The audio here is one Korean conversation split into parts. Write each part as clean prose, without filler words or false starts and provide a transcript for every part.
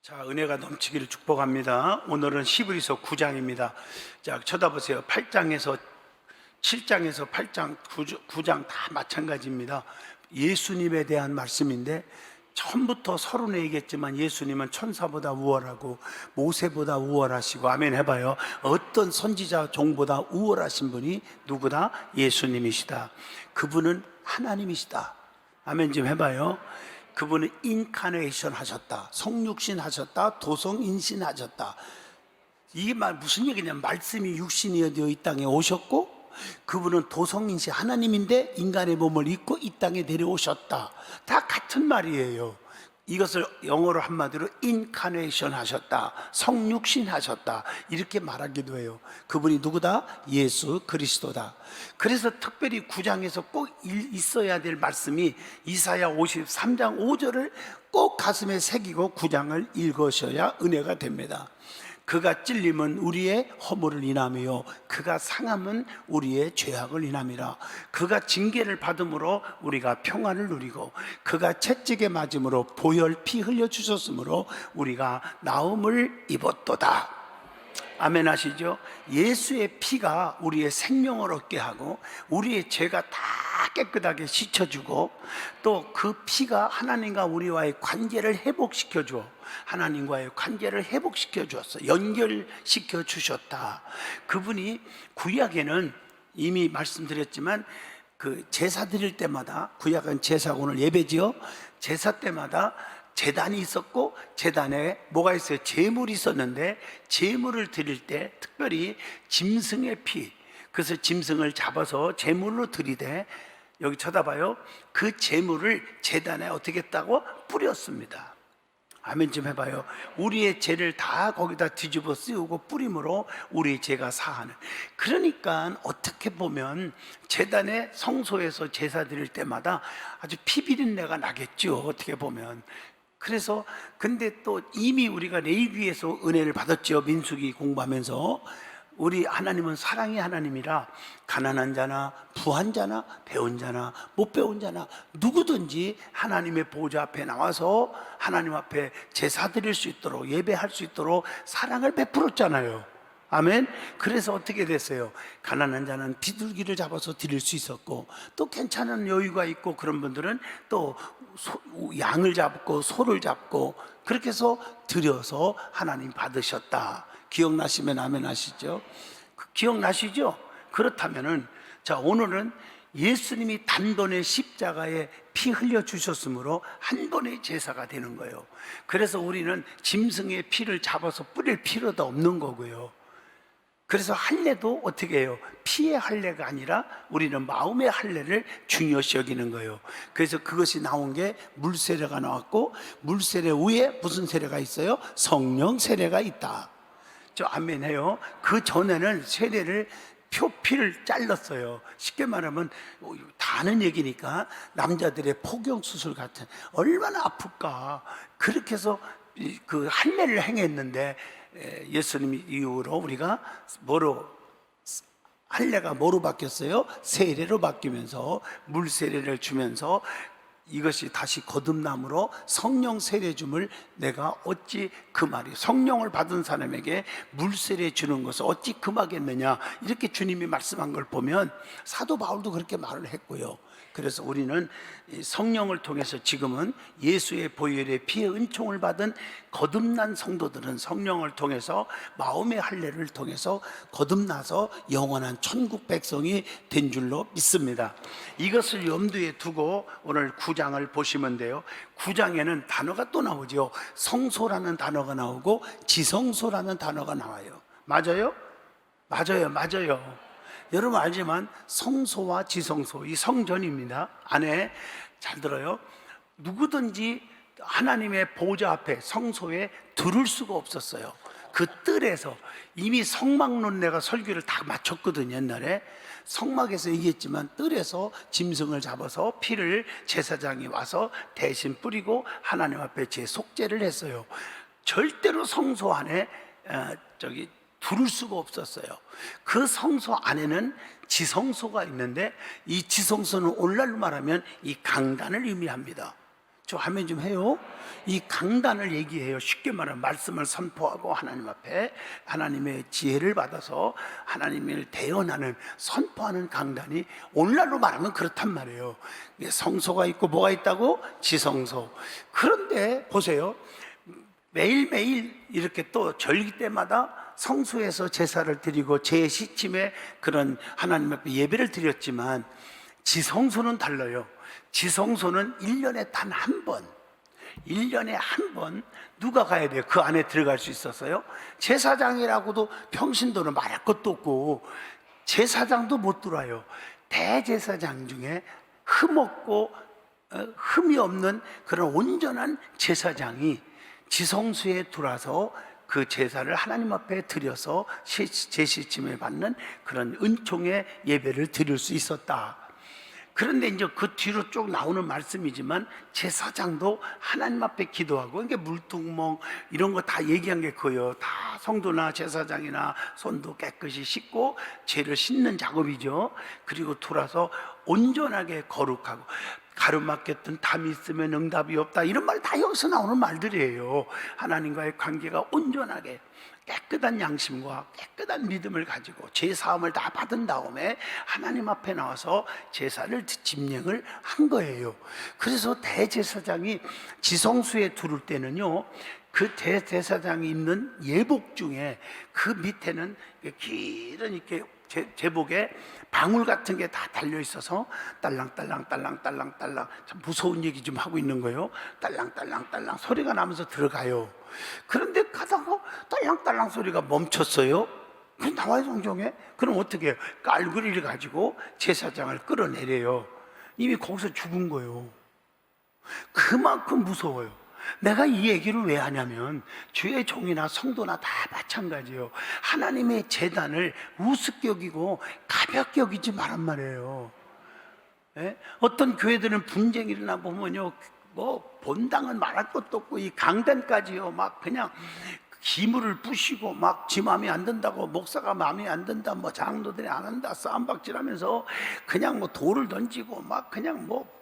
자, 은혜가 넘치기를 축복합니다. 오늘은 히브리서 9장입니다. 자, 쳐다보세요. 8장에서 7장에서 8장, 9장 다 마찬가지입니다. 예수님에 대한 말씀인데 처음부터 서론에 얘기했지만 예수님은 천사보다 우월하고 모세보다 우월하시고, 아멘 해봐요. 어떤 선지자 종보다 우월하신 분이 누구다? 예수님이시다. 그분은 하나님이시다. 아멘 좀 해봐요. 그분은 인카네이션 하셨다, 성육신 하셨다, 도성인신 하셨다. 이게 무슨 얘기냐면 말씀이 육신이 되어 이 땅에 오셨고, 그분은 도성인신 하나님인데 인간의 몸을 입고 이 땅에 내려오셨다. 다 같은 말이에요. 이것을 영어로 한마디로 인카네이션 하셨다, 성육신 하셨다, 이렇게 말하기도 해요. 그분이 누구다? 예수 그리스도다. 그래서 특별히 9장에서 꼭 있어야 될 말씀이 이사야 53장 5절을 꼭 가슴에 새기고 9장을 읽으셔야 은혜가 됩니다. 그가 찔림은 우리의 허물을 인함이요 그가 상함은 우리의 죄악을 인함이라. 그가 징계를 받음으로 우리가 평안을 누리고 그가 채찍에 맞음으로 보혈 피 흘려 주셨으므로 우리가 나음을 입었도다. 아멘 하시죠? 예수의 피가 우리의 생명을 얻게 하고 우리의 죄가 다 깨끗하게 씻어주고, 또 그 피가 하나님과 우리와의 관계를 회복시켜줘. 하나님과의 관계를 회복시켜 주었어. 연결시켜 주셨다. 그분이 구약에는 이미 말씀드렸지만 그 제사 드릴 때마다, 구약은 제사가 오늘 예배지요. 제사 때마다 제단이 있었고, 제단에 뭐가 있어요? 제물이 있었는데, 제물을 드릴 때 특별히 짐승의 피, 그래서 짐승을 잡아서 제물로 드리되, 여기 쳐다봐요. 그 제물을 제단에 어떻게 했다고? 뿌렸습니다. 아멘 좀 해봐요. 우리의 죄를 다 거기다 뒤집어 씌우고 뿌림으로 우리의 죄가 사하는. 그러니까 어떻게 보면 제단의 성소에서 제사 드릴 때마다 아주 피 비린내가 나겠죠, 어떻게 보면. 그래서 근데 또 이미 우리가 레위기에서 은혜를 받았죠. 민수기 공부하면서 우리 하나님은 사랑의 하나님이라 가난한 자나 부한 자나 배운 자나 못 배운 자나 누구든지 하나님의 보좌 앞에 나와서 하나님 앞에 제사 드릴 수 있도록, 예배할 수 있도록 사랑을 베풀었잖아요. 아멘. 그래서 어떻게 됐어요? 가난한 자는 비둘기를 잡아서 드릴 수 있었고, 또 괜찮은 여유가 있고 그런 분들은 또 양을 잡고 소를 잡고 그렇게 해서 드려서 하나님 받으셨다. 기억나시면 아멘 하시죠? 기억나시죠? 그렇다면은, 자, 오늘은 예수님이 단번에 십자가에 피 흘려 주셨으므로 한 번의 제사가 되는 거예요. 그래서 우리는 짐승의 피를 잡아서 뿌릴 필요도 없는 거고요. 그래서 할례도 어떻게 해요? 피의 할례가 아니라 우리는 마음의 할례를 중요시 여기는 거예요. 그래서 그것이 나온 게 물세례가 나왔고, 물세례 위에 무슨 세례가 있어요? 성령 세례가 있다. 저 아멘 해요. 그 전에는 세례를 피를 잘랐어요. 쉽게 말하면 다 아는 얘기니까 남자들의 포경수술 같은, 얼마나 아플까. 그렇게 해서 그 할례를 행했는데, 예수님 이후로 우리가 할례가 뭐로 바뀌었어요? 세례로 바뀌면서 물세례를 주면서 이것이 다시 거듭남으로 성령 세례 줌을 내가 어찌 금하리, 성령을 받은 사람에게 물세례 주는 것을 어찌 금하겠느냐, 이렇게 주님이 말씀한 걸 보면 사도 바울도 그렇게 말을 했고요. 그래서 우리는 성령을 통해서 지금은 예수의 보혈의 피의 은총을 받은 거듭난 성도들은 성령을 통해서 마음의 할례를 통해서 거듭나서 영원한 천국 백성이 된 줄로 믿습니다. 이것을 염두에 두고 오늘 9장을 보시면 돼요. 9장에는 단어가 또 나오죠. 성소라는 단어가 나오고 지성소라는 단어가 나와요. 맞아요? 맞아요. 여러분 알지만 성소와 지성소, 이 성전입니다. 안에 잘 들어요. 누구든지 하나님의 보좌 앞에 성소에 들을 수가 없었어요. 그 뜰에서 이미 성막론 내가 설교를 다 마쳤거든요. 옛날에 성막에서 얘기했지만 뜰에서 짐승을 잡아서 피를 제사장이 와서 대신 뿌리고 하나님 앞에 제 속죄를 했어요. 절대로 성소 안에 두를 수가 없었어요. 그 성소 안에는 지성소가 있는데, 이 지성소는 오늘날로 말하면 이 강단을 의미합니다. 저 하면 좀 해요. 이 강단을 얘기해요. 쉽게 말하면 말씀을 선포하고 하나님 앞에 하나님의 지혜를 받아서 하나님을 대언하는, 선포하는 강단이 오늘날로 말하면 그렇단 말이에요. 성소가 있고 뭐가 있다고? 지성소. 그런데 보세요, 매일매일 이렇게 또 절기 때마다 성소에서 제사를 드리고 제시침에 그런 하나님 앞에 예배를 드렸지만 지성소는 달라요. 지성소는 1년에 단 한 번, 1년에 한 번 누가 가야 돼요? 그 안에 들어갈 수 있었어요? 제사장이라고도 평신도는 말할 것도 없고 제사장도 못 들어와요. 대제사장 중에 흠없고 흠이 없는 그런 온전한 제사장이 지성소에 들어와서 그 제사를 하나님 앞에 드려서 제시침을 받는 그런 은총의 예배를 드릴 수 있었다. 그런데 이제 그 뒤로 쭉 나오는 말씀이지만 제사장도 하나님 앞에 기도하고, 이게 물두멍 이런 거 다 얘기한 게 그거예요. 다 성도나 제사장이나 손도 깨끗이 씻고 죄를 씻는 작업이죠. 그리고 돌아서 온전하게 거룩하고, 가르막혔던 담이 있으면 응답이 없다, 이런 말 다 여기서 나오는 말들이에요. 하나님과의 관계가 온전하게 깨끗한 양심과 깨끗한 믿음을 가지고 제사함을 다 받은 다음에 하나님 앞에 나와서 제사를 집령을 한 거예요. 그래서 대제사장이 지성소에 두를 때는요, 그 대제사장이 입는 예복 중에 그 밑에는 길은 이렇게 제복에 방울 같은 게 다 달려 있어서 딸랑딸랑 참 무서운 얘기 좀 하고 있는 거예요. 딸랑딸랑 소리가 나면서 들어가요. 그런데 가다가 딸랑딸랑 소리가 멈췄어요. 그럼 나와요, 성경에. 그럼 어떻게 해요? 깔구리를 가지고 제사장을 끌어내려요. 이미 거기서 죽은 거예요. 그만큼 무서워요. 내가 이 얘기를 왜 하냐면 주의 종이나 성도나 다 마찬가지예요. 하나님의 제단을 우습게 여기고 가볍게 여기지 말란 말이에요. 예? 어떤 교회들은 분쟁이 일어나 보면요, 뭐 본당은 말할 것도 없고 이 강단까지요, 막 그냥 기물을 부시고 막 지 마음에 안 든다고, 목사가 마음에 안 든다, 뭐 장로들이 안 한다, 싸움박질하면서 그냥 뭐 돌을 던지고 막 그냥 뭐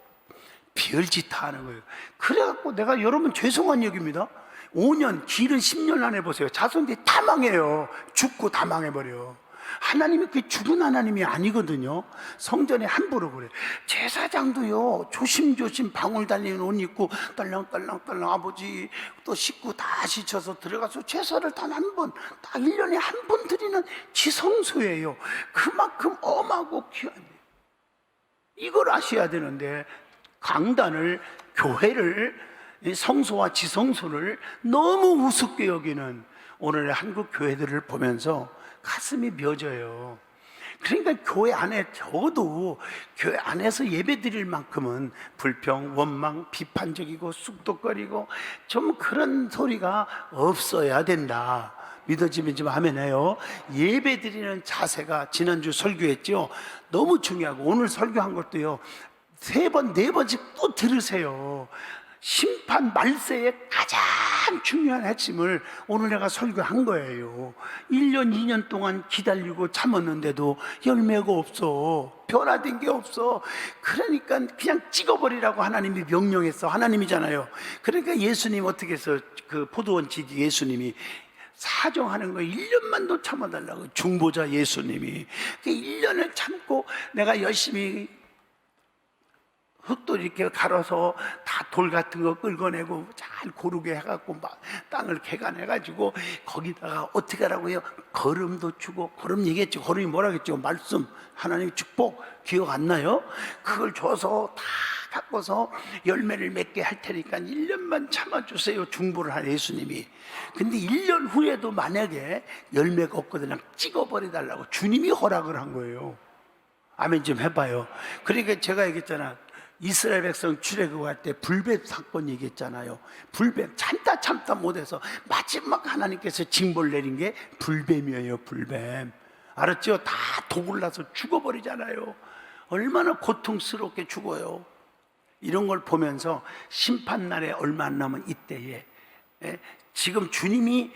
별짓 다 하는 거예요. 그래갖고 내가 여러분 죄송한 얘기입니다. 5년, 길은 10년 안에 보세요. 자손들이 다 망해요. 죽고 다 망해버려. 하나님이 그 죽은 하나님이 아니거든요. 성전에 함부로 그래. 제사장도요, 조심조심 방울 달린 옷 입고 딸랑딸랑 아버지 또 씻고 다 씻어서 들어가서 제사를 단 한 번, 딱 1년에 한 번 드리는 지성소예요. 그만큼 엄하고 귀한, 이걸 아셔야 되는데 강단을, 교회를, 성소와 지성소를 너무 우습게 여기는 오늘의 한국 교회들을 보면서 가슴이 며져요. 그러니까 교회 안에, 적어도 교회 안에서 예배 드릴 만큼은 불평, 원망, 비판적이고 쑥덕거리고 좀 그런 소리가 없어야 된다. 믿어지면 좀 하면 해요. 예배 드리는 자세가 지난주 설교했죠. 너무 중요하고 오늘 설교한 것도요, 3번, 4번씩 또 들으세요. 심판 말세의 가장 중요한 핵심을 오늘 내가 설교한 거예요. 1년, 2년 동안 기다리고 참았는데도 열매가 없어. 변화된 게 없어. 그러니까 그냥 찍어버리라고 하나님이 명령했어. 하나님이잖아요. 그러니까 예수님 어떻게 해서 그 포도원 지기 예수님이 사정하는 거 1년만 더 참아달라고, 중보자 예수님이. 그 1년을 참고 내가 열심히 흙도 이렇게 갈아서 다 돌 같은 거 긁어내고 잘 고르게 해갖고 막 땅을 개간해가지고 거기다가 어떻게 하라고 해요? 거름도 주고, 거름 얘기했죠. 거름이 뭐라겠죠? 말씀, 하나님 축복, 기억 안 나요? 그걸 줘서 다 갖고서 열매를 맺게 할 테니까 1년만 참아주세요, 중보를 한 예수님이. 근데 1년 후에도 만약에 열매가 없거든, 찍어버려달라고 주님이 허락을 한 거예요. 아멘 좀 해봐요. 그러니까 제가 얘기했잖아, 이스라엘 백성 출애굽할 때 불뱀 사건 얘기했잖아요. 불뱀 참다 못해서 마지막 하나님께서 징벌 내린 게 불뱀이에요. 불뱀 알았죠? 다 독을 나서 죽어버리잖아요. 얼마나 고통스럽게 죽어요. 이런 걸 보면서 심판날에 얼마 안 남은 이때에 지금 주님이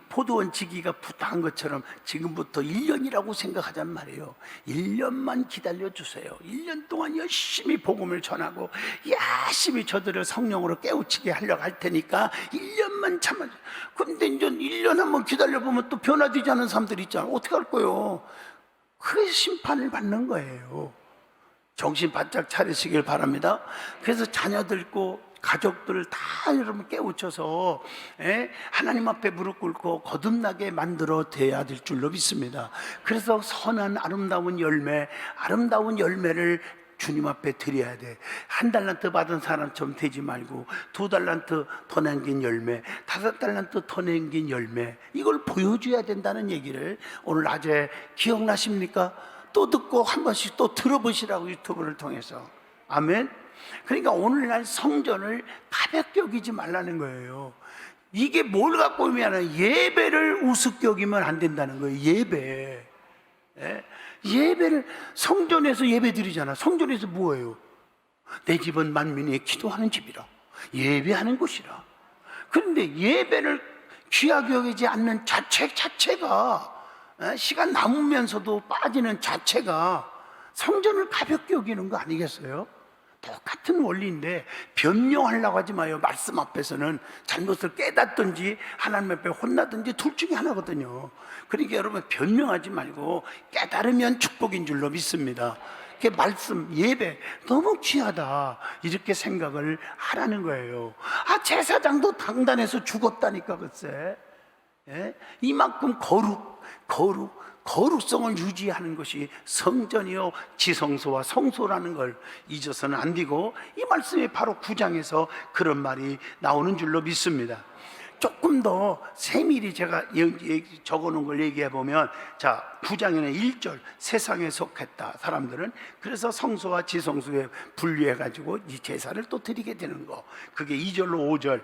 포도원 지기가 부탁한 것처럼 지금부터 1년이라고 생각하잔 말이에요. 1년만 기다려주세요. 1년 동안 열심히 복음을 전하고 열심히 저들을 성령으로 깨우치게 하려고 할 테니까 1년만 참아주세요. 근데 이제 1년 한번 기다려보면 또 변화되지 않은 사람들이 있잖아요. 어떻게 할 거예요? 그 심판을 받는 거예요. 정신 바짝 차리시길 바랍니다. 그래서 자녀들고 가족들을 다 여러분 깨우쳐서 하나님 앞에 무릎 꿇고 거듭나게 만들어 돼야 될 줄로 믿습니다. 그래서 선한 아름다운 열매를 주님 앞에 드려야 돼. 1달란트 받은 사람처럼 되지 말고 2달란트 더 남긴 열매, 5달란트 더 남긴 열매, 이걸 보여줘야 된다는 얘기를 오늘 낮에 기억나십니까? 또 듣고 한 번씩 또 들어보시라고, 유튜브를 통해서. 아멘. 그러니까 오늘날 성전을 가볍게 여기지 말라는 거예요. 이게 뭘 갖고 의미하는, 예배를 우습게 여기면 안 된다는 거예요. 예배를 성전에서 예배 드리잖아. 성전에서 뭐예요? 내 집은 만민이 기도하는 집이라, 예배하는 곳이라. 그런데 예배를 귀하게 여기지 않는 자체가, 시간 남으면서도 빠지는 자체가 성전을 가볍게 여기는 거 아니겠어요? 똑같은 원리인데 변명하려고 하지 마요. 말씀 앞에서는 잘못을 깨닫든지 하나님 앞에 혼나든지 둘 중에 하나거든요. 그러니까 여러분, 변명하지 말고 깨달으면 축복인 줄로 믿습니다. 그 말씀, 예배 너무 귀하다, 이렇게 생각을 하라는 거예요. 제사장도 당단에서 죽었다니까. 글쎄, 이만큼 거룩성을 유지하는 것이 성전이요 지성소와 성소라는 걸 잊어서는 안 되고, 이 말씀이 바로 9장에서 그런 말이 나오는 줄로 믿습니다. 조금 더 세밀히 제가 적어놓은 걸 얘기해 보면, 자, 9장에는 1절 세상에 속했다 사람들은, 그래서 성소와 지성소에 분리해 가지고 이 제사를 또 드리게 되는 거, 그게 2절로 5절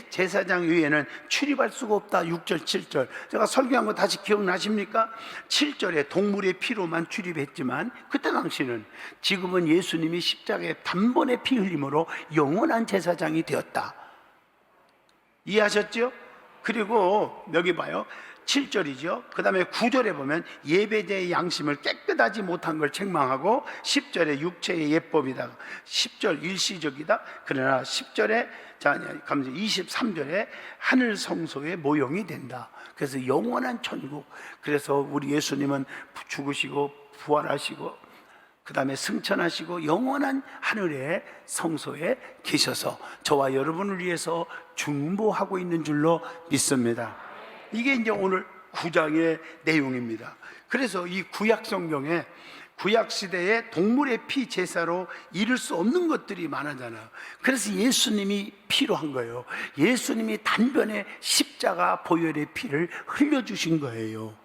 제사장 위에는 출입할 수가 없다. 6절 7절 제가 설교한 거 다시 기억나십니까? 7절에 동물의 피로만 출입했지만 그때 당시는, 지금은 예수님이 십자가에 단번에 피 흘림으로 영원한 제사장이 되었다. 이해하셨죠? 그리고 여기 봐요, 7절이죠. 그 다음에 9절에 보면 예배자의 양심을 깨끗하지 못한 걸 책망하고, 10절에 육체의 예법이다, 10절 일시적이다. 그러나 10절에 23절에 하늘 성소의 모형이 된다. 그래서 영원한 천국. 그래서 우리 예수님은 죽으시고 부활하시고 그 다음에 승천하시고 영원한 하늘의 성소에 계셔서 저와 여러분을 위해서 중보하고 있는 줄로 믿습니다. 이게 이제 오늘 9장의 내용입니다. 그래서 이 구약 성경에, 구약 시대에 동물의 피 제사로 이룰 수 없는 것들이 많아잖아요. 그래서 예수님이 필요한 거예요. 예수님이 단번에 십자가 보혈의 피를 흘려주신 거예요.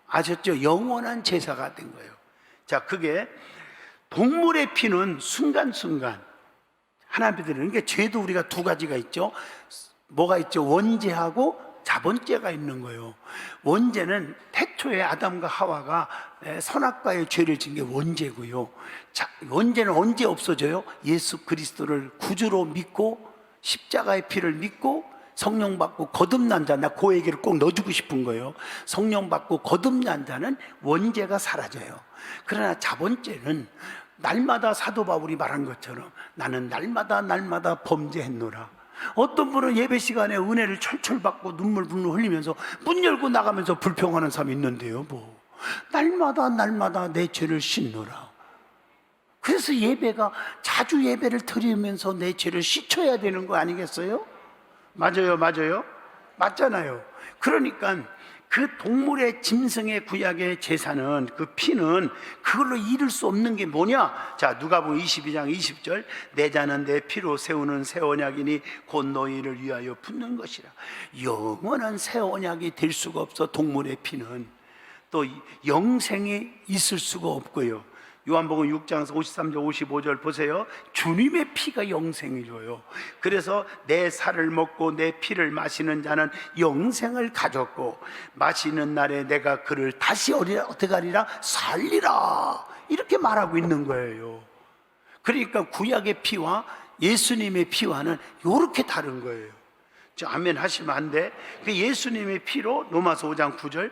아셨죠? 영원한 제사가 된 거예요. 자, 그게 동물의 피는 순간순간 하나님 앞에 드리는 게, 죄도 우리가 두 가지가 있죠. 뭐가 있죠? 원죄하고 자본죄가 있는 거예요. 원죄는 태초에 아담과 하와가 선악과의 죄를 지은 게 원죄고요. 원죄는 언제 없어져요? 예수 그리스도를 구주로 믿고 십자가의 피를 믿고 성령 받고 거듭난 자, 나 그 얘기를 꼭 넣어주고 싶은 거예요. 성령 받고 거듭난 자는 원죄가 사라져요. 그러나 자본죄는 날마다 사도 바울이 말한 것처럼 나는 날마다 범죄했노라. 어떤 분은 예배 시간에 은혜를 철철 받고 눈물 불로 흘리면서 문 열고 나가면서 불평하는 사람이 있는데요, 뭐 날마다 내 죄를 씻노라. 그래서 예배가, 자주 예배를 드리면서 내 죄를 씻어야 되는 거 아니겠어요? 맞아요. 맞잖아요. 그러니까 그 동물의 짐승의 구약의 제사는, 그 피는 그걸로 이룰 수 없는 게 뭐냐? 자, 누가복음 22장 20절, 내 자는 내 피로 세우는 새 언약이니 곧 너희를 위하여 붓는 것이라. 영원한 새 언약이 될 수가 없어. 동물의 피는 또 영생이 있을 수가 없고요. 요한복음 6장 53절 55절 보세요. 주님의 피가 영생을 줘요. 그래서 내 살을 먹고 내 피를 마시는 자는 영생을 가졌고 마시는 날에 내가 그를 다시 어떻게 하리라? 살리라. 이렇게 말하고 있는 거예요. 그러니까 구약의 피와 예수님의 피와는 이렇게 다른 거예요. 저 아멘 하시면 안 돼. 그 예수님의 피로 로마서 5장 9절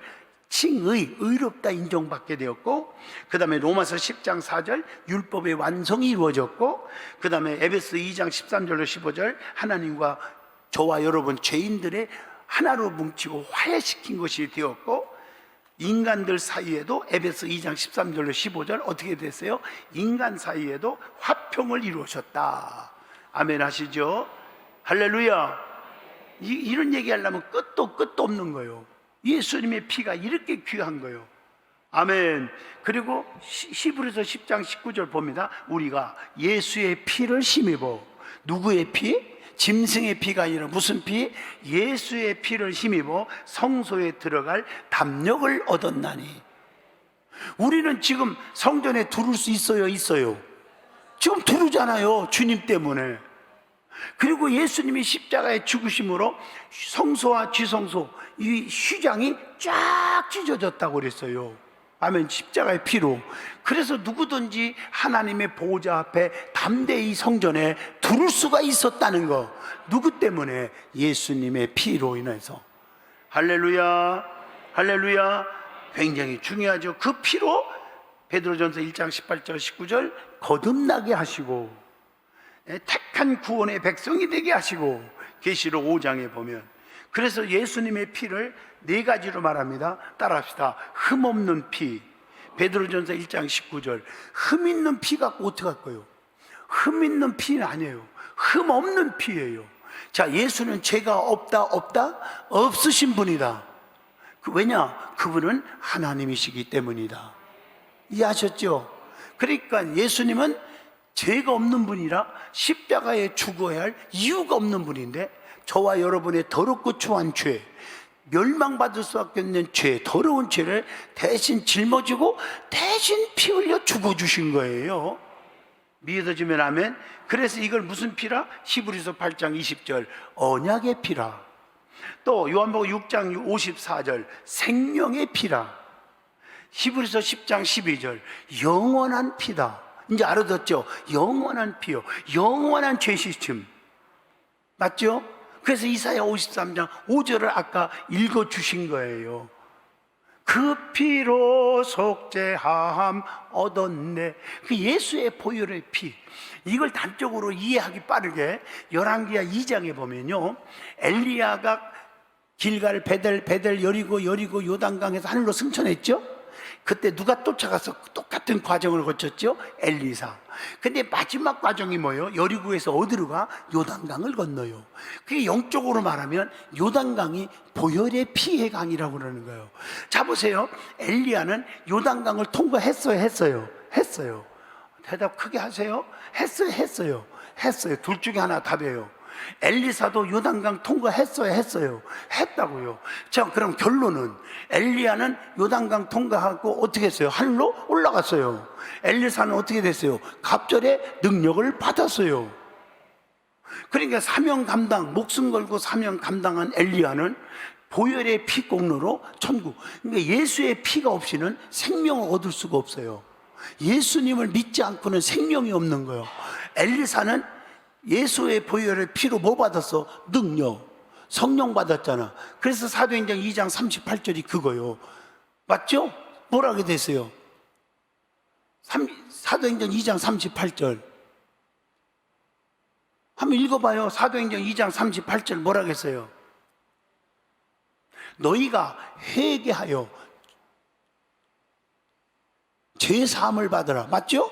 칭의, 의롭다 인정받게 되었고, 그 다음에 로마서 10장 4절 율법의 완성이 이루어졌고, 그 다음에 에베소 2장 13절로 15절 하나님과 저와 여러분 죄인들의 하나로 뭉치고 화해시킨 것이 되었고, 인간들 사이에도 에베소 2장 13절로 15절 어떻게 됐어요? 인간 사이에도 화평을 이루셨다. 아멘 하시죠? 할렐루야. 이런 얘기하려면 끝도 없는 거예요. 예수님의 피가 이렇게 귀한 거예요. 아멘. 그리고 히브리서 10장 19절 봅니다. 우리가 예수의 피를 힘입어. 누구의 피? 짐승의 피가 아니라 무슨 피? 예수의 피를 힘입어 성소에 들어갈 담력을 얻었나니. 우리는 지금 성전에 들어올 수 있어요? 있어요? 지금 들어오잖아요, 주님 때문에. 그리고 예수님이 십자가에 죽으심으로 성소와 지성소 이 휘장이 쫙 찢어졌다고 그랬어요. 아멘. 십자가의 피로. 그래서 누구든지 하나님의 보호자 앞에 담대히 성전에 들어올 수가 있었다는 거. 누구 때문에? 예수님의 피로 인해서. 할렐루야, 할렐루야. 굉장히 중요하죠. 그 피로 베드로전서 1장 18절 19절 거듭나게 하시고 택한 구원의 백성이 되게 하시고, 계시록 5장에 보면. 그래서 예수님의 피를 네 가지로 말합니다. 따라합시다. 흠없는 피. 베드로전서 1장 19절 흠 있는 피 갖고 어떻게 할 거예요? 흠 있는 피는 아니에요. 흠 없는 피예요. 자, 예수는 죄가 없다? 없으신 분이다. 왜냐? 그분은 하나님이시기 때문이다. 이해하셨죠? 그러니까 예수님은 죄가 없는 분이라 십자가에 죽어야 할 이유가 없는 분인데, 저와 여러분의 더럽고 추한 죄, 멸망받을 수밖에 없는 죄, 더러운 죄를 대신 짊어지고 대신 피 흘려 죽어주신 거예요. 믿어지면 아멘. 그래서 이걸 무슨 피라? 히브리서 8장 20절 언약의 피라. 또 요한복음 6장 54절 생명의 피라. 히브리서 10장 12절 영원한 피다. 이제 알아듣죠? 영원한 피요, 영원한 죄 씻음. 맞죠? 그래서 이사야 53장 5절을 아까 읽어주신 거예요. 그 피로 속죄함 얻었네. 그 예수의 보혈의 피. 이걸 단적으로 이해하기 빠르게 열왕기하 2장에 보면요, 엘리야가 길갈, 베델, 여리고 요단강에서 하늘로 승천했죠. 그때 누가 쫓아가서 똑같은 과정을 거쳤죠? 엘리사. 근데 마지막 과정이 뭐예요? 여리고에서 어디로 가? 요단강을 건너요. 그게 영적으로 말하면 요단강이 보혈의 피의 강이라고 그러는 거예요. 자, 보세요. 엘리야는 요단강을 통과했어요? 했어요. 대답 크게 하세요. 했어요. 둘 중에 하나 답이에요. 엘리사도 요단강 통과했어요? 했다고요. 자, 그럼 결론은 엘리야는 요단강 통과하고 어떻게 했어요? 하늘로 올라갔어요. 엘리사는 어떻게 됐어요? 갑절의 능력을 받았어요. 그러니까 사명 감당, 목숨 걸고 사명 감당한 엘리야는 보혈의 피 공로로 천국. 그러니까 예수의 피가 없이는 생명을 얻을 수가 없어요. 예수님을 믿지 않고는 생명이 없는 거예요. 엘리사는 예수의 보혈의 피로 뭐 받았어? 능력, 성령 받았잖아. 그래서 사도행전 2장 38절이 그거요. 맞죠? 뭐라고 됐어요? 사도행전 2장 38절 한번 읽어봐요. 사도행전 2장 38절 뭐라고 했어요? 너희가 회개하여 죄사함을 받으라. 맞죠?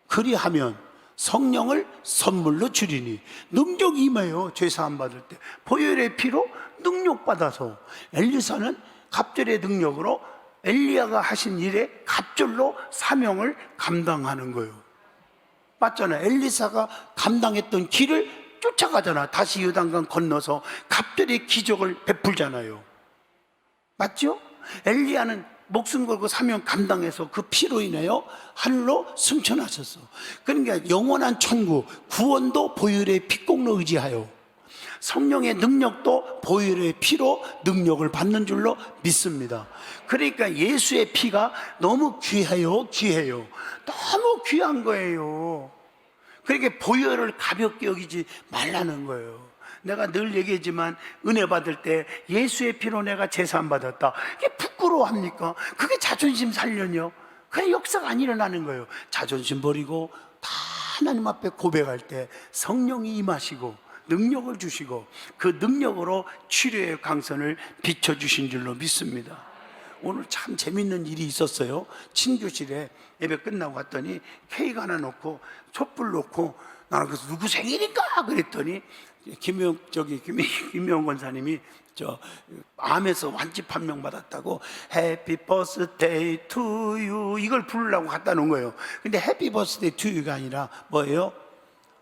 그리하면 성령을 선물로 주리니. 능력이 임해요. 죄사함 받을 때 보혈의 피로 능력 받아서. 엘리사는 갑절의 능력으로 엘리야가 하신 일에 갑절로 사명을 감당하는 거예요. 맞잖아요. 엘리사가 감당했던 길을 쫓아가잖아. 다시 요단강 건너서 갑절의 기적을 베풀잖아요. 맞죠? 엘리야는 목숨 걸고 사명 감당해서 그 피로 인하여 하늘로 승천하셨어. 그러니까 영원한 천국, 구원도 보혈의 피공로 의지하여 성령의 능력도 보혈의 피로 능력을 받는 줄로 믿습니다. 그러니까 예수의 피가 너무 귀해요. 너무 귀한 거예요. 그러니까 보혈을 가볍게 여기지 말라는 거예요. 내가 늘 얘기하지만 은혜 받을 때 예수의 피로 내가 제사함 받았다. 이게 부끄러워합니까? 그게 자존심 살려뇨? 그래 역사가 안 일어나는 거예요. 자존심 버리고 다 하나님 앞에 고백할 때 성령이 임하시고 능력을 주시고 그 능력으로 치료의 강선을 비춰주신 줄로 믿습니다. 오늘 참 재밌는 일이 있었어요. 친교실에 예배 끝나고 갔더니 케이크 하나 놓고 촛불 놓고 나는 그래서 누구 생일인가 그랬더니 김명 권사님이 저 암에서 완치 판명 받았다고 해피 버스데이 투 유 이걸 부르려고 갖다 놓은 거예요. 근데 해피 버스데이 투 유가 아니라 뭐예요?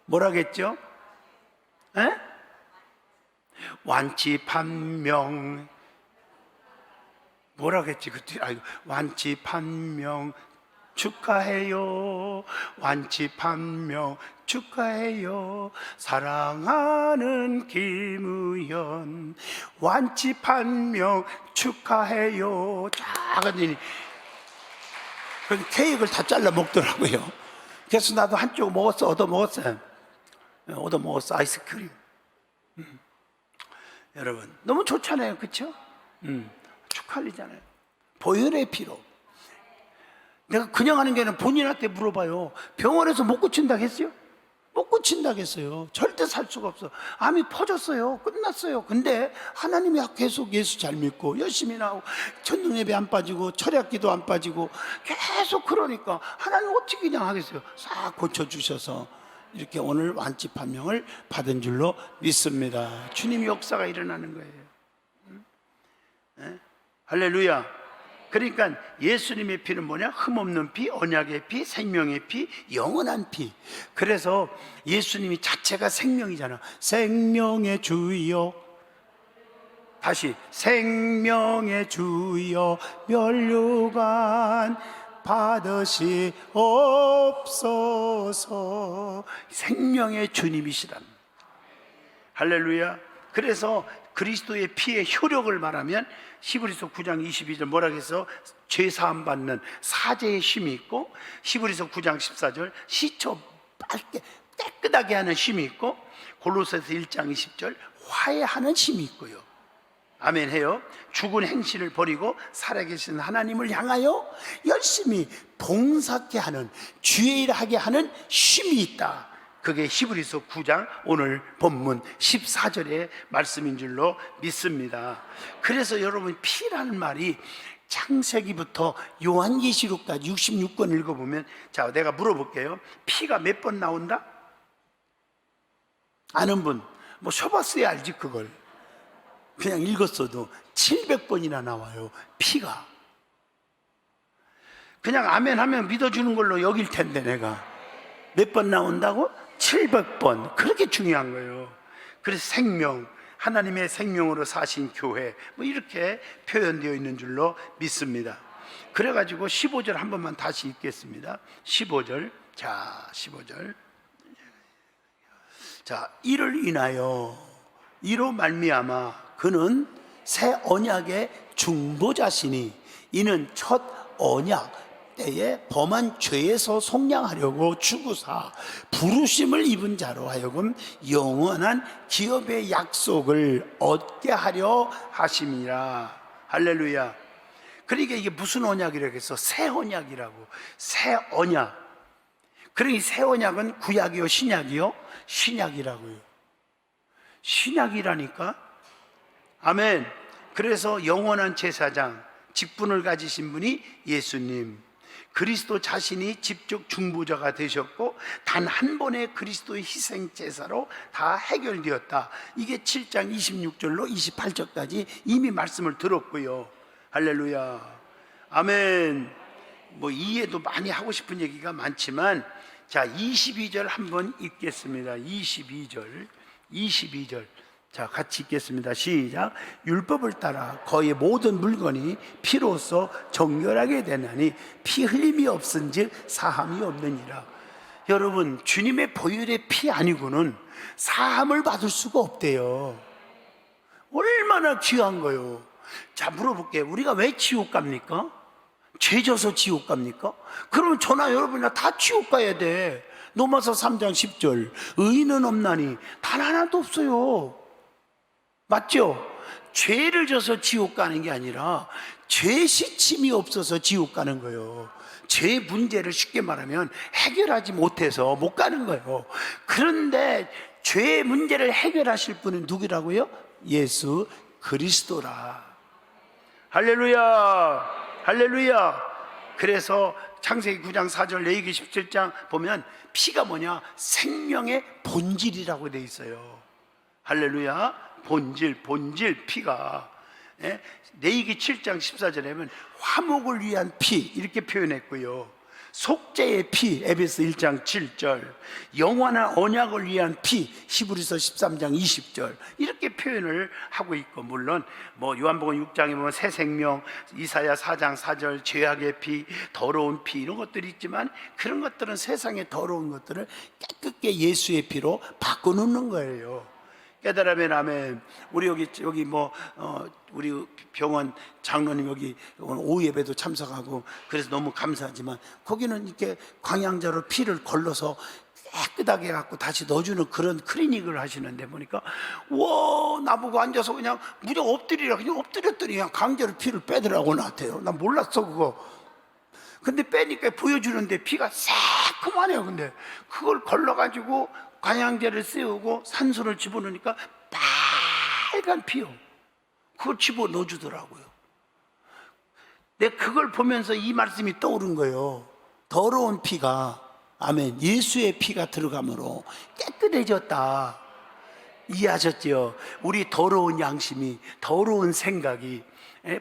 뭐라겠죠? 에? 완치 판명 뭐라겠지? 그때 완치 판명 축하해요. 완치 판명 축하해요. 사랑하는 김의연 완치 판명 축하해요. 작은 그 케이크를 다 잘라 먹더라고요. 그래서 나도 한쪽 먹었어. 얻어 먹었어요. 아이스크림. 여러분 너무 좋잖아요, 그렇죠? 축하리잖아요. 보혈의 피로. 내가 그냥 하는 게 아니라 본인한테 물어봐요. 병원에서 못 고친다고 했어요? 못 고친다고 했어요. 절대 살 수가 없어. 암이 퍼졌어요. 끝났어요. 근데 하나님이 계속 예수 잘 믿고 열심히 나오고 천둥 예배 안 빠지고 철야 기도 안 빠지고 계속 그러니까 하나님 어떻게 그냥 하겠어요? 싹 고쳐주셔서 이렇게 오늘 완치 판명을 받은 줄로 믿습니다. 주님의 역사가 일어나는 거예요. 네? 할렐루야. 그러니까 예수님의 피는 뭐냐? 흠없는 피, 언약의 피, 생명의 피, 영원한 피. 그래서 예수님이 자체가 생명이잖아. 생명의 주여. 다시 생명의 주여 면류관 받으시옵소서. 생명의 주님이시란. 할렐루야. 그래서 그리스도의 피의 효력을 말하면 히브리서 9장 22절 뭐라 해서 죄사함 받는 사제의 힘이 있고, 히브리서 9장 14절 시초 밝게 깨끗하게 하는 힘이 있고, 골로새서 1장 20절 화해하는 힘이 있고요. 아멘 해요. 죽은 행실을 버리고 살아계신 하나님을 향하여 열심히 봉사케 하는, 주의 일을 하게 하는 힘이 있다. 그게 히브리서 9장 오늘 본문 14절의 말씀인 줄로 믿습니다. 그래서 여러분 피라는 말이 창세기부터 요한계시록까지 66권 읽어보면, 자 내가 물어볼게요. 피가 몇 번 나온다? 아는 분? 뭐 쇼봤어야 알지. 그걸 그냥 읽었어도 700번이나 나와요. 피가. 그냥 아멘 하면 믿어주는 걸로 여길 텐데 내가 몇 번 나온다고? 700번. 그렇게 중요한 거예요. 그래서 생명, 하나님의 생명으로 사신 교회, 뭐 이렇게 표현되어 있는 줄로 믿습니다. 그래가지고 15절 한 번만 다시 읽겠습니다. 15절. 자, 15절. 자, 이를 인하여, 이로 말미암아 그는 새 언약의 중보자시니, 이는 첫 언약 때에 범한 죄에서 속량하려고 죽으사 부르심을 입은 자로 하여금 영원한 기업의 약속을 얻게 하려 하심이라. 할렐루야. 그러니까 이게 무슨 언약이라고 해서 새 언약이라고. 새 언약. 그러니 새 언약은 구약이요 신약이요? 신약이라고요. 신약이라니까. 아멘. 그래서 영원한 제사장, 직분을 가지신 분이 예수님, 그리스도 자신이 직접 중보자가 되셨고 단 한 번의 그리스도의 희생 제사로 다 해결되었다. 이게 7장 26절로 28절까지 이미 말씀을 들었고요. 할렐루야. 아멘. 뭐 이해도 많이 하고 싶은 얘기가 많지만, 자 22절 한번 읽겠습니다. 22절. 자 같이 읽겠습니다. 시작. 율법을 따라 거의 모든 물건이 피로써 정결하게 되나니 피 흘림이 없은즉 사함이 없느니라. 여러분, 주님의 보혈의 피 아니고는 사함을 받을 수가 없대요. 얼마나 귀한 거요. 자 물어볼게요. 우리가 왜 지옥 갑니까? 죄 져서 지옥 갑니까? 그러면 저나 여러분이나 다 지옥 가야 돼. 로마서 3장 10절 의인은 없나니 단 하나도 없어요. 맞죠? 죄를 져서 지옥 가는 게 아니라 죄 시침이 없어서 지옥 가는 거예요. 죄 문제를 쉽게 말하면 해결하지 못해서 못 가는 거예요. 그런데 죄 문제를 해결하실 분은 누구라고요? 예수 그리스도라. 할렐루야, 할렐루야. 그래서 창세기 9장 4절, 레위기 17장 보면 피가 뭐냐? 생명의 본질이라고 돼 있어요. 할렐루야. 본질 피가. 예? 레위기 7장 14절에 보면 화목을 위한 피 이렇게 표현했고요. 속죄의 피 에베소 1장 7절, 영원한 언약을 위한 피 히브리서 13장 20절 이렇게 표현을 하고 있고, 물론 뭐 요한복음 6장에 보면 새 생명, 이사야 4장 4절 죄악의 피, 더러운 피 이런 것들이 있지만 그런 것들은 세상의 더러운 것들을 깨끗게 예수의 피로 바꿔놓는 거예요. 깨달으면 아멘. 우리 여기 우리 병원 장로님 여기 오늘 오후 예배도 참석하고 그래서 너무 감사하지만 거기는 이렇게 광양자로 피를 걸러서 깨끗하게 해갖고 다시 넣어주는 그런 클리닉을 하시는데 보니까 와, 나보고 앉아서 그냥 무조건 엎드리라 그냥 엎드렸더니 그냥 강제로 피를 빼더라고 나한테요. 난 몰랐어 그거. 근데 빼니까 보여주는데 피가 새콤하네요. 근데 그걸 걸러가지고 관양제를 씌우고 산소를 집어넣으니까 빨간 피요. 그걸 집어넣어 주더라고요. 내가 그걸 보면서 이 말씀이 떠오른 거예요. 더러운 피가, 아멘, 예수의 피가 들어감으로 깨끗해졌다. 이해하셨죠? 우리 더러운 양심이, 더러운 생각이,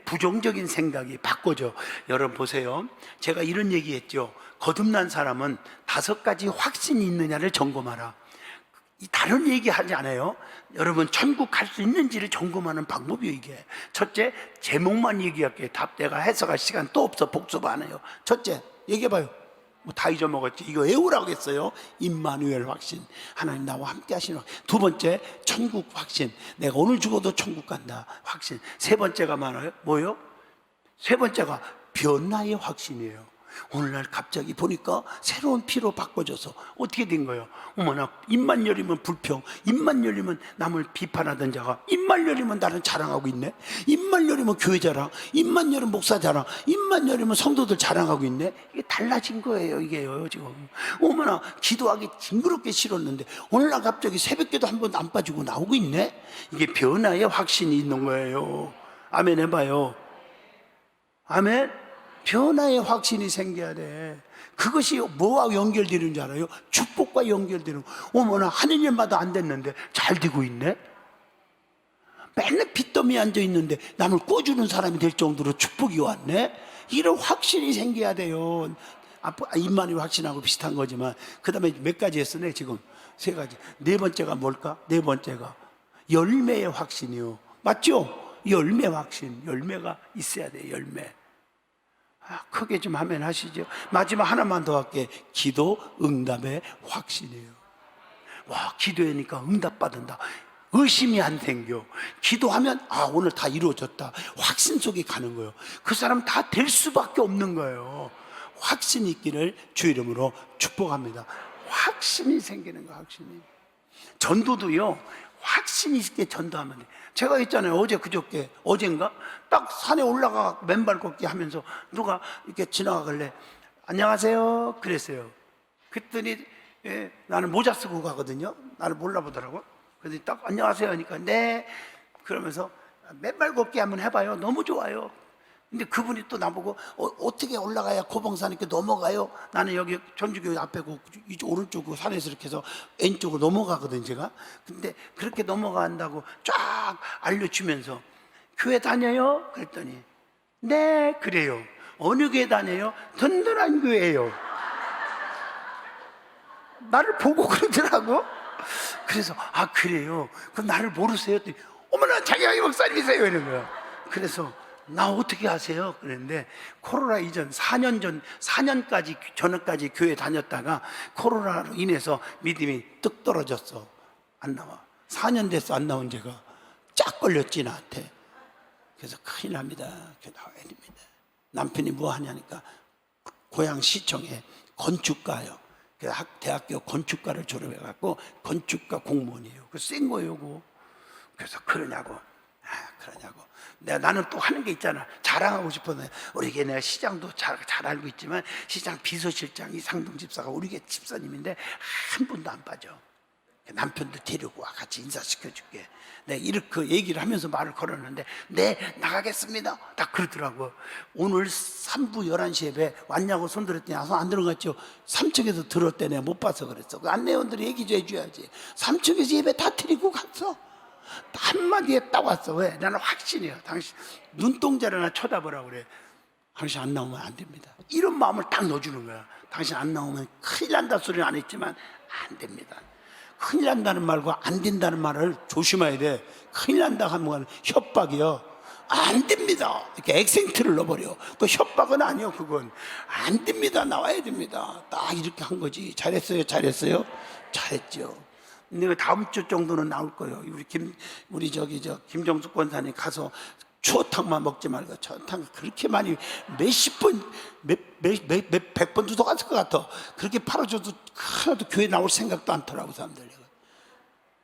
부정적인 생각이 바꿔져. 여러분 보세요. 제가 이런 얘기했죠. 거듭난 사람은 5가지 확신이 있느냐를 점검하라. 다른 얘기 하지 않아요. 여러분 천국 갈 수 있는지를 점검하는 방법이에요. 이게 첫째, 제목만 얘기할게요. 답 내가 해석할 시간 또 없어. 복습 안 해요. 첫째 얘기해봐요. 뭐 다 잊어먹었지. 이거 외우라고 했어요. 임마누엘 확신, 하나님 나와 함께 하시는 확신. 두 번째, 천국 확신, 내가 오늘 죽어도 천국 간다 확신. 세 번째가 뭐예요? 세 번째가 변화의 확신이에요. 오늘날 갑자기 보니까 새로운 피로 바꿔줘서 어떻게 된 거예요? 어머나, 입만 열리면 불평, 입만 열리면 남을 비판하던 자가 입만 열리면 나는 자랑하고 있네. 입만 열리면 교회 자랑, 입만 열리면 목사 자랑, 입만 열리면 성도들 자랑하고 있네. 이게 달라진 거예요. 이게요 지금. 어머나, 기도하기 징그럽게 싫었는데 오늘날 갑자기 새벽기도 한 번도 안 빠지고 나오고 있네. 이게 변화의 확신이 있는 거예요. 아멘 해봐요. 아멘. 변화의 확신이 생겨야 돼. 그것이 뭐와 연결되는 줄 알아요? 축복과 연결되는. 어머나, 하는 일마다 안 됐는데 잘 되고 있네. 맨날 빚더미에 앉아있는데 남을 꿔주는 사람이 될 정도로 축복이 왔네. 이런 확신이 생겨야 돼요. 입만이 확신하고 비슷한 거지만 그 다음에 몇 가지 했으네. 지금 3가지. 네 번째가 뭘까? 네 번째가 열매의 확신이요. 맞죠? 열매 확신. 열매가 있어야 돼요. 열매. 크게 좀 하면 하시죠. 마지막 하나만 더 할게. 기도 응답의 확신이에요. 와, 기도하니까 응답받는다. 의심이 안 생겨. 기도하면 오늘 다 이루어졌다. 확신 속에 가는 거예요. 그 사람 다 될 수밖에 없는 거예요. 확신이 있기를 주 이름으로 축복합니다. 확신이 생기는 거예요. 확신이. 전도도요, 확신 있게 전도하면 돼요. 제가 있잖아요. 어젠가 딱 산에 올라가 맨발 걷기 하면서 누가 이렇게 지나가길래 안녕하세요 그랬어요. 그랬더니 나는 모자 쓰고 가거든요. 나를 몰라보더라고. 그래서 딱 안녕하세요 하니까 네 그러면서 맨발 걷기 한번 해봐요. 너무 좋아요. 근데 그분이 또 나보고 어떻게 올라가야 고봉산 이렇게 넘어가요? 나는 여기 전주교회 앞에고 이쪽 오른쪽으로 산에서 이렇게 해서 왼쪽으로 넘어가거든 제가. 근데 그렇게 넘어간다고 쫙 알려주면서 교회 다녀요? 그랬더니 네 그래요. 어느 교회 다녀요? 든든한 교회예요. 나를 보고 그러더라고. 그래서 그래요? 그럼 나를 모르세요? 했더니 어머나 장영희 목사님이세요 이런 거야. 그래서 나 어떻게 아세요? 그랬는데 코로나 이전 4년까지 전까지 교회 다녔다가 코로나로 인해서 믿음이 뚝 떨어졌어. 안 나와. 4년 됐어 안 나온 제가. 쫙 걸렸지 나한테. 그래서 큰일 납니다. 교회 나와야 됩니다. 남편이 뭐 하냐니까 고향 시청에 건축가요. 대학교 건축가를 졸업해갖고 건축가 공무원이에요. 그 센 거예요. 그거. 그래서 그러냐고. 그러냐고. 나는 또 하는 게 있잖아. 자랑하고 싶어서 우리 걔 내가 시장도 잘 알고 있지만 시장 비서실장 이상동 집사가 우리 걔 집사님인데 한 번도 안 빠져. 남편도 데리고 와 같이 인사시켜줄게. 내가 이렇게 얘기를 하면서 말을 걸었는데 네 나가겠습니다 딱 그러더라고. 오늘 3부 11시 예배 왔냐고 손들었더니 손 안 들어갔죠. 3층에서 들었대. 내가 못 봐서 그랬어. 그 안내원들이 얘기 좀 해줘야지. 3층에서 예배 다 드리고 갔어. 한마디에 딱 왔어. 왜? 나는 확신이야. 당신 눈동자를 하나 쳐다보라고 그래. 당신 안 나오면 안 됩니다. 이런 마음을 딱 넣어주는 거야. 당신 안 나오면 큰일 난다 소리는 안 했지만 안 됩니다. 큰일 난다는 말과 안 된다는 말을 조심해야 돼. 큰일 난다 하면 협박이요. 안 됩니다. 이렇게 액센트를 넣어버려. 그 협박은 아니요. 그건 안 됩니다. 나와야 됩니다. 딱 이렇게 한 거지. 잘했어요. 잘했어요. 잘했죠. 내가 다음 주 정도는 나올 거예요. 우리 김정숙 권사님 가서 추어탕만 먹지 말고 추어탕 그렇게 많이 몇십 번, 몇백 번 주워 갔을 것 같아. 그렇게 팔아줘도 하나도 교회 나올 생각도 않더라고 사람들.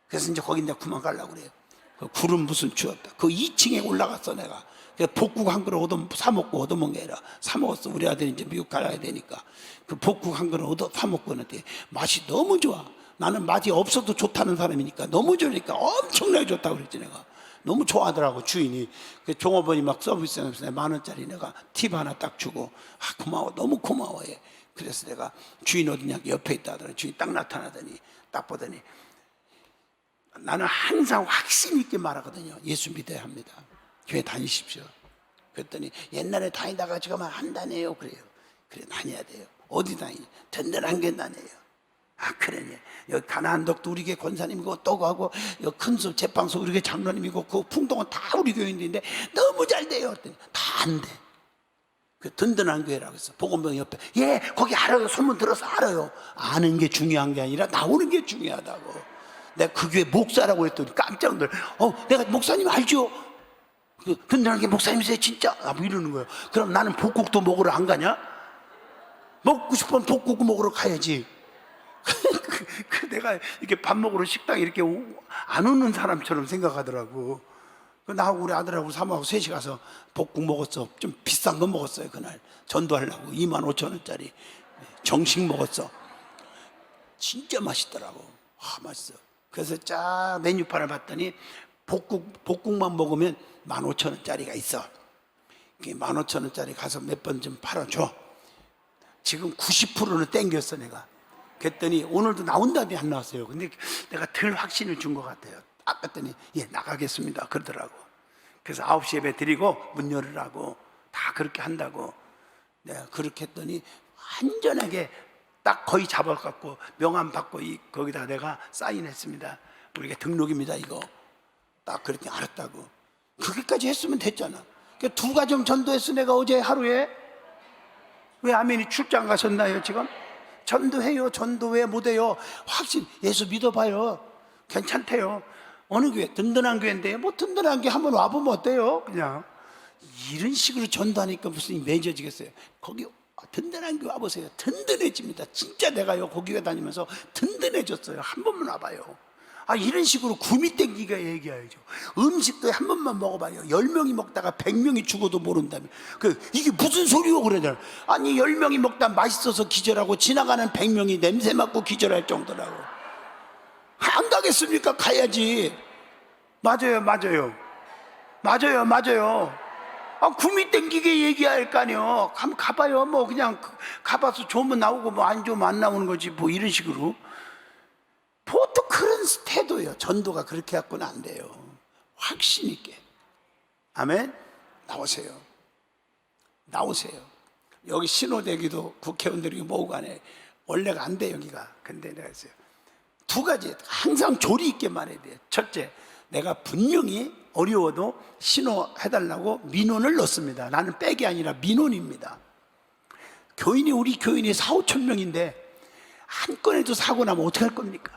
그래서 이제 거기 내가 그만 가려고 그래요. 그 굴은 무슨 추웠다. 그 2층에 올라갔어 내가. 복국 한 그릇 사먹고 얻어먹은 게 아니라 사먹었어. 우리 아들이 이제 미국 가야 되니까 그 복국 한 그릇 사먹고 있는데 맛이 너무 좋아. 나는 맛이 없어도 좋다는 사람이니까 너무 좋으니까 엄청나게 좋다고 그랬지 내가. 너무 좋아하더라고 주인이. 그 종업원이 막 서비스하면서 10,000원짜리 내가 팁 하나 딱 주고 고마워 너무 고마워 해. 그래서 내가 주인 어디냐 옆에 있다 하더니 주인 딱 나타나더니 딱 보더니 나는 항상 확신 있게 말하거든요. 예수 믿어야 합니다. 교회 다니십시오. 그랬더니 옛날에 다니다가 지금은 안 다녀요 그래요. 그래 다녀야 돼요. 어디 다니냐? 든든한 게 다녀요. 그러네. 여기 가나안덕도 우리 교회 권사님이고 또 가고 여기 큰숲 제빵소 우리 교회 장로님이고 그 풍동은 다 우리 교회인데 너무 잘 돼요. 그랬더니 다 안 돼. 그 든든한 교회라고 했어. 복음병 옆에. 예, 거기 알아요. 소문 들어서 알아요. 아는 게 중요한 게 아니라 나오는 게 중요하다고. 내가 그 교회 목사라고 했더니 깜짝 놀라. 내가 목사님 알죠? 그 든든한 게 목사님이세요 진짜? 뭐 이러는 거예요. 그럼 나는 복국도 먹으러 안 가냐? 먹고 싶으면 복국 먹으러 가야지. 내가 이렇게 밥 먹으러 식당에 이렇게 안 오는 사람처럼 생각하더라고. 나하고 우리 아들하고 사모하고 셋이 가서 복국 먹었어. 좀 비싼 거 먹었어요 그날. 전도하려고 25,000원짜리 정식 먹었어. 진짜 맛있더라고. 맛있어. 그래서 쫙 메뉴판을 봤더니 복국만 먹으면 15,000원짜리가 있어. 15,000원짜리 가서 몇 번 좀 팔아줘. 지금 90%는 땡겼어 내가. 그랬더니 오늘도 나온다더니 안 나왔어요. 근데 내가 덜 확신을 준 것 같아요. 딱 봤더니 예 나가겠습니다 그러더라고. 그래서 9시 예배 드리고 문 열으라고 다 그렇게 한다고. 내가 그렇게 했더니 완전하게 딱 거의 잡아갖고 명함 받고 거기다 내가 사인했습니다. 우리가 등록입니다 이거. 딱 그렇게 알았다고. 그렇게까지 했으면 됐잖아. 그러니까 2가정 전도했어 내가 어제 하루에. 왜 아멘이 출장 가셨나요 지금? 전도해요. 전도 왜 못해요? 확신 예수 믿어봐요. 괜찮대요. 어느 교회? 든든한 교회인데 뭐 든든한 게 한번 와보면 어때요? 그냥 이런 식으로 전도하니까 무슨 맺어지겠어요. 거기 든든한 교회 와보세요. 든든해집니다. 진짜 내가요 거기 교회 다니면서 든든해졌어요. 한 번만 와봐요. 이런 식으로 구미 땡기가 얘기해야죠. 음식도 한 번만 먹어봐요. 10명이 먹다가 100명이 죽어도 모른다며. 이게 무슨 소리요 그러잖아. 아니 10명이 먹다 맛있어서 기절하고 지나가는 100명이 냄새 맡고 기절할 정도라고. 안 가겠습니까? 가야지. 맞아요. 구미 땡기게 얘기할 거 아니요. 한번 가봐요. 뭐 그냥 가봐서 좋으면 나오고 뭐 안 좋으면 안 나오는 거지 뭐 이런 식으로. 보통 그런 태도예요. 전도가 그렇게 갖고는 안 돼요. 확신 있게. 아멘. 나오세요. 여기 신호대기도 국회의원들이 모으고 가네. 원래가 안 돼 여기가. 근데 내가 했어요. 2가지 항상 조리 있게 말해야 돼요. 첫째, 내가 분명히 어려워도 신호해달라고 민원을 넣습니다. 나는 백이 아니라 민원입니다. 우리 교인이 4,5천 명인데 한 건에도 사고 나면 어떻게 할 겁니까?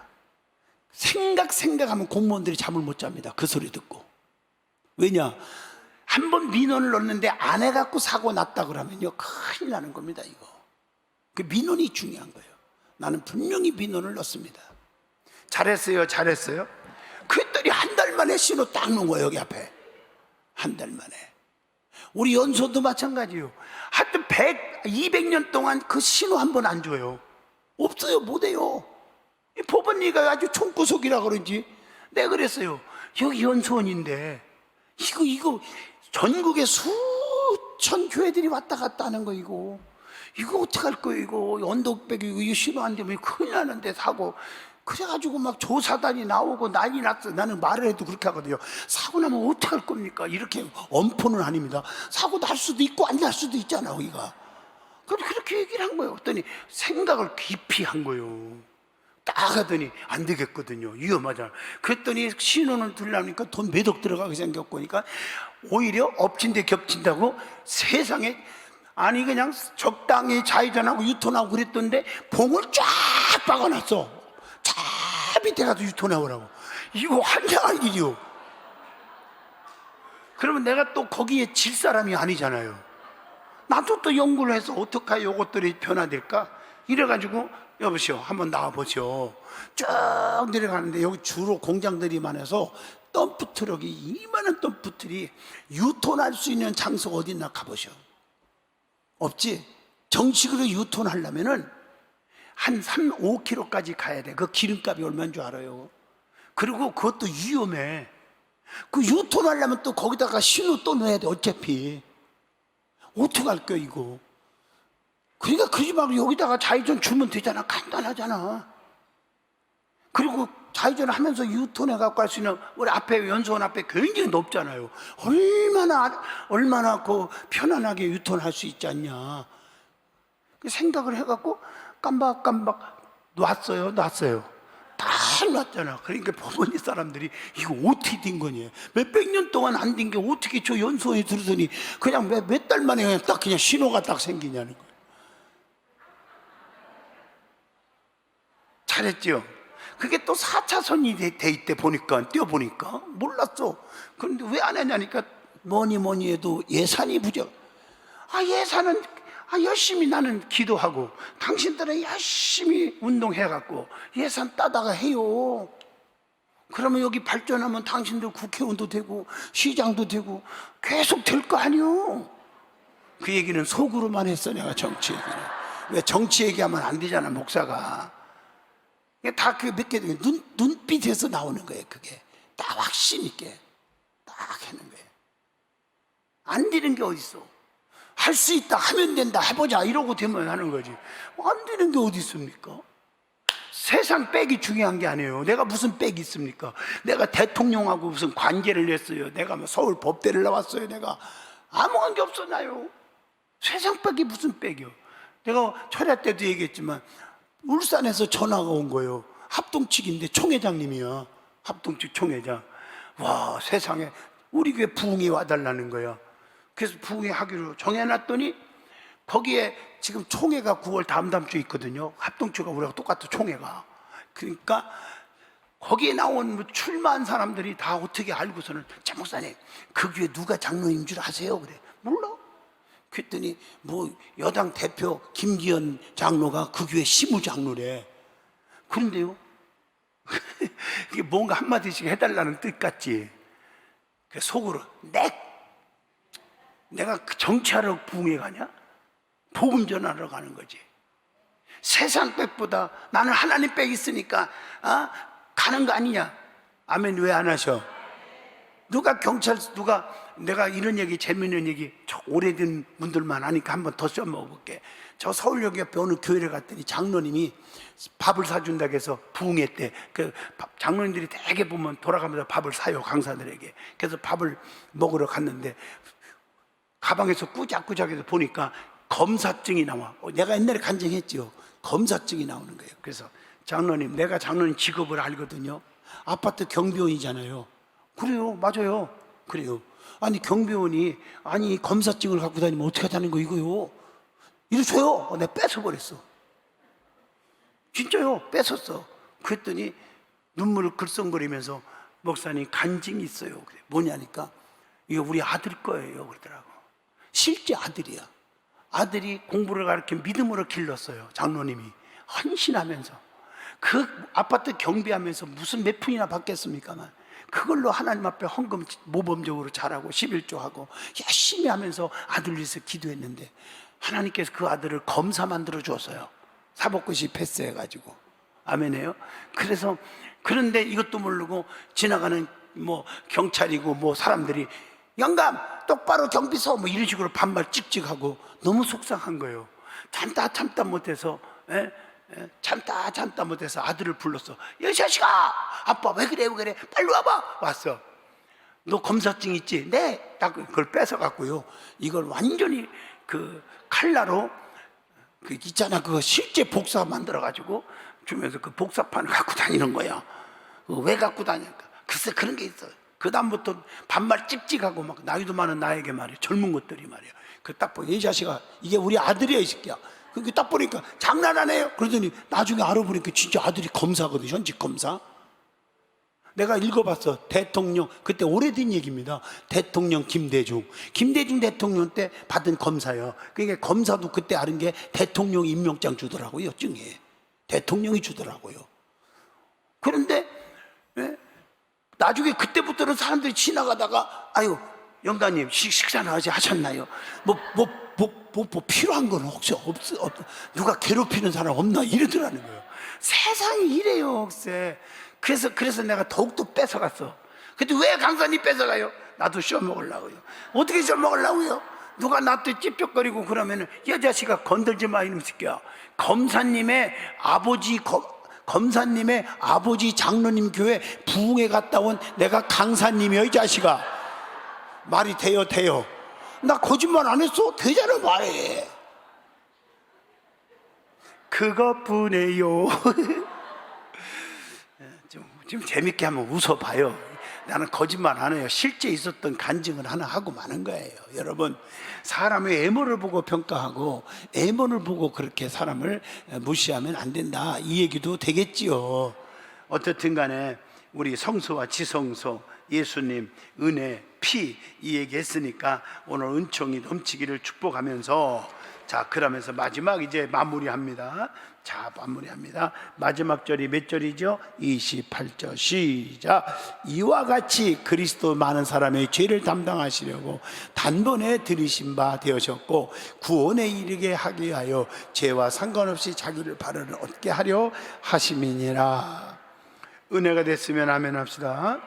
생각하면 공무원들이 잠을 못 잡니다. 그 소리 듣고. 왜냐? 한 번 민원을 넣는데 안 해갖고 사고 났다 그러면요 큰일 나는 겁니다. 이거 그 민원이 중요한 거예요. 나는 분명히 민원을 넣습니다. 잘했어요. 그랬더니 그랬더니 한 달 만에 신호 딱 놓은 거예요, 여기 앞에. 한 달 만에. 우리 연소도 마찬가지예요. 하여튼 200년 동안 그 신호 한 번 안 줘요. 없어요, 못해요. 이 법원리가 아주 총구석이라 그런지 내가 그랬어요. 여기 연수원인데 이거 전국에 수천 교회들이 왔다 갔다 하는 거 이거 어떡할 거예요. 이거 언덕배기 이거 신호 안 되면 큰일 나는데 사고. 그래가지고 막 조사단이 나오고 난리 났어. 나는 말을 해도 그렇게 하거든요. 사고 나면 어떡할 겁니까? 이렇게 엄포는 아닙니다. 사고 날 수도 있고 안 날 수도 있잖아 우리가. 그렇게 얘기를 한 거예요. 그랬더니 생각을 깊이 한 거예요. 딱 하더니 안 되겠거든요. 위험하잖아. 그랬더니 신호는 들려니까 돈 몇 억 들어가게 생겼거니까 오히려 엎친 데 겹친다고 세상에 아니 그냥 적당히 좌회전하고 유턴하고 그랬던데 봉을 쫙 박아놨어. 저 밑에 가서 유턴하라고. 이거 환장할 일이요. 그러면 내가 또 거기에 질 사람이 아니잖아요. 나도 또 연구를 해서 어떻게 이것들이 변화될까? 이래가지고 여보시오 한번 나와보시오. 쭉 내려가는데 여기 주로 공장들이 많아서 덤프트럭이 이만한 덤프트럭이 유턴할 수 있는 장소가 어디 있나 가보시오. 없지. 정식으로 유턴하려면은 한 5km까지 가야 돼. 그 기름값이 얼마인 줄 알아요? 그리고 그것도 위험해. 그 유턴하려면 또 거기다가 신호 또 넣어야 돼. 어차피 어떡할 거야 이거. 그러니까 그러지 말고 여기다가 좌회전 주면 되잖아. 간단하잖아. 그리고 좌회전 하면서 유턴해 갖고 할 수 있는 우리 앞에 연수원 앞에 굉장히 높잖아요. 얼마나 그 편안하게 유턴할 수 있지 않냐. 그 생각을 해갖고 깜박깜박 놨어요. 다 놨잖아. 그러니까 법원의 사람들이 이거 어떻게 된 거냐. 몇백 년 동안 안 된 게 어떻게 저 연수원에 들어서니 그냥 몇 달 만에 그냥 딱 그냥 신호가 딱 생기냐는 거예요. 잘했죠. 그게 또 4차선이 돼 있대 보니까 뛰어보니까 몰랐어. 그런데 왜 안 하냐니까 뭐니 해도 예산이 부족. 예산은 열심히 나는 기도하고 당신들은 열심히 운동해갖고 예산 따다가 해요. 그러면 여기 발전하면 당신들 국회의원도 되고 시장도 되고 계속 될 거 아니요. 그 얘기는 속으로만 했어. 내가 정치 얘기는. 왜 정치 얘기하면 안 되잖아 목사가. 다 그 몇 개 눈빛에서 나오는 거예요. 그게 딱 확신 있게 딱 하는 거예요. 안 되는 게 어딨어. 할 수 있다 하면 된다 해보자 이러고 되면 하는 거지. 안 되는 게 어디 있습니까? 세상 빽이 중요한 게 아니에요. 내가 무슨 빽이 있습니까? 내가 대통령하고 무슨 관계를 냈어요. 내가 뭐 서울 법대를 나왔어요. 내가 아무한 게 없었나요? 세상 빽이 무슨 빽이요. 내가 철야 때도 얘기했지만 울산에서 전화가 온 거예요. 합동측인데 총회장님이야. 합동측 총회장. 와 세상에 우리 교회 부흥회 와달라는 거야. 그래서 부흥회 하기로 정해놨더니 거기에 지금 총회가 9월 다음 주에 있거든요. 합동측과 우리가 똑같아 총회가. 그러니까 거기에 나온 출마한 사람들이 다 어떻게 알고서는 자 목사님 그 교회 누가 장로인 줄 아세요? 그래. 몰라. 그랬더니 뭐 여당 대표 김기현 장로가 그 교회 시무장로래. 그런데요 이게 뭔가 한마디씩 해달라는 뜻 같지. 그 속으로 내가 정치하러 부흥회 가냐? 복음 전하러 가는 거지. 세상 빽보다 나는 하나님 빽 있으니까 가는 거 아니냐. 아멘. 왜 안 하셔? 누가 내가 이런 얘기 재밌는 얘기 오래된 분들만 하니까 한번 더 써먹어볼게. 저 서울역 옆에 어느 교회를 갔더니 장로님이 밥을 사준다고 해서 부흥회 때 그 장로님들이 대개 보면 돌아가면서 밥을 사요 강사들에게. 그래서 밥을 먹으러 갔는데 가방에서 꾸작꾸작해서 보니까 검사증이 나와. 내가 옛날에 간증했죠. 검사증이 나오는 거예요. 그래서 장로님, 내가 장로님 직업을 알거든요. 아파트 경비원이잖아요. 그래요, 맞아요. 그래요. 아니 경비원이 검사증을 갖고 다니면 어떻게 하자는 거 이거요. 이러줘요. 내가 뺏어버렸어. 진짜요, 뺏었어. 그랬더니 눈물을 글썽거리면서 목사님 간증이 있어요. 그래. 뭐냐니까 이거 우리 아들 거예요. 그러더라고. 실제 아들이야. 아들이 공부를 가르쳐 믿음으로 길렀어요. 장로님이 헌신하면서 그 아파트 경비하면서 무슨 몇 푼이나 받겠습니까만 그걸로 하나님 앞에 헌금 모범적으로 잘하고 11조하고 열심히 하면서 아들 위해서 기도했는데 하나님께서 그 아들을 검사 만들어 주었어요. 사법고시 패스해가지고. 아멘해요. 그래서 그런데 이것도 모르고 지나가는 뭐 경찰이고 뭐 사람들이 영감 똑바로 경비 서 뭐 이런 식으로 반말 찍찍하고 너무 속상한 거예요. 참다 못해서 참다 못해서 아들을 불렀어. 이 자식아, 아빠 왜 그래 빨리 와봐. 왔어. 너 검사증 있지? 네. 딱 그걸 뺏어갖고요, 이걸 완전히 그 칼라로 그 있잖아, 그거 실제 복사 만들어가지고 주면서 그 복사판을 갖고 다니는 거야. 왜 갖고 다니니까 글쎄 그런 게 있어. 그 다음부터 반말 찍찍하고 막 나이도 많은 나에게 말이야, 젊은 것들이 말이야. 그 딱 보니 이 자식아 이게 우리 아들이야 이 새끼야. 그게 딱 보니까 장난 안 해요. 그러더니 나중에 알아보니까 진짜 아들이 검사거든, 현직 검사. 내가 읽어봤어. 대통령, 그때 오래된 얘기입니다. 대통령 김대중 대통령 때 받은 검사예요. 그러니까 검사도 그때 아는 게 대통령 임명장 주더라고요. 증에 대통령이 주더라고요. 그런데 나중에 그때부터는 사람들이 지나가다가 아유 영감님 식사는 아직 하셨나요? 뭐 필요한 건 혹시 누가 괴롭히는 사람 없나 이러더라는 거예요. 세상이 이래요, 글쎄. 그래서 내가 더욱더 뺏어갔어. 근데 왜 강사님 뺏어가요? 나도 셔 먹으려고요. 어떻게 셔 먹으려고요? 누가 나한테 찝쩍거리고 그러면은 이 자식아 건들지 마 이놈 새끼야. 검사님의 아버지 장로님 교회 부흥회 갔다 온 내가 강사님이야 이 자식아. 말이 돼요? 나 거짓말 안 했어? 되잖아 말해. 그것뿐이에요. 좀 재밌게 한번 웃어봐요. 나는 거짓말 안 해요. 실제 있었던 간증을 하나 하고 마는 거예요. 여러분, 사람의 외모를 보고 평가하고 외모를 보고 그렇게 사람을 무시하면 안 된다, 이 얘기도 되겠지요. 어떻든 간에 우리 성소와 지성소, 예수님, 은혜, 피, 이 얘기 했으니까 오늘 은총이 넘치기를 축복하면서, 자, 그러면서 마지막 이제 마무리합니다. 자, 마무리합니다. 마지막 절이 몇 절이죠? 28절 시작. 이와 같이 그리스도 많은 사람의 죄를 담당하시려고 단번에 들이신 바 되으셨고 구원에 이르게 하게 하여 죄와 상관없이 자기를 바르는 얻게 하려 하심이니라. 은혜가 됐으면 아멘 합시다.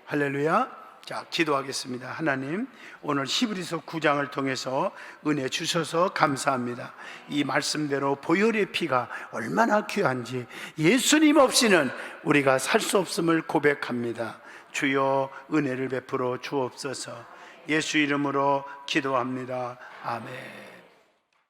할렐루야. 자, 기도하겠습니다. 하나님, 오늘 히브리서 9장을 통해서 은혜 주셔서 감사합니다. 이 말씀대로 보혈의 피가 얼마나 귀한지, 예수님 없이는 우리가 살 수 없음을 고백합니다. 주여 은혜를 베풀어 주옵소서. 예수 이름으로 기도합니다. 아멘.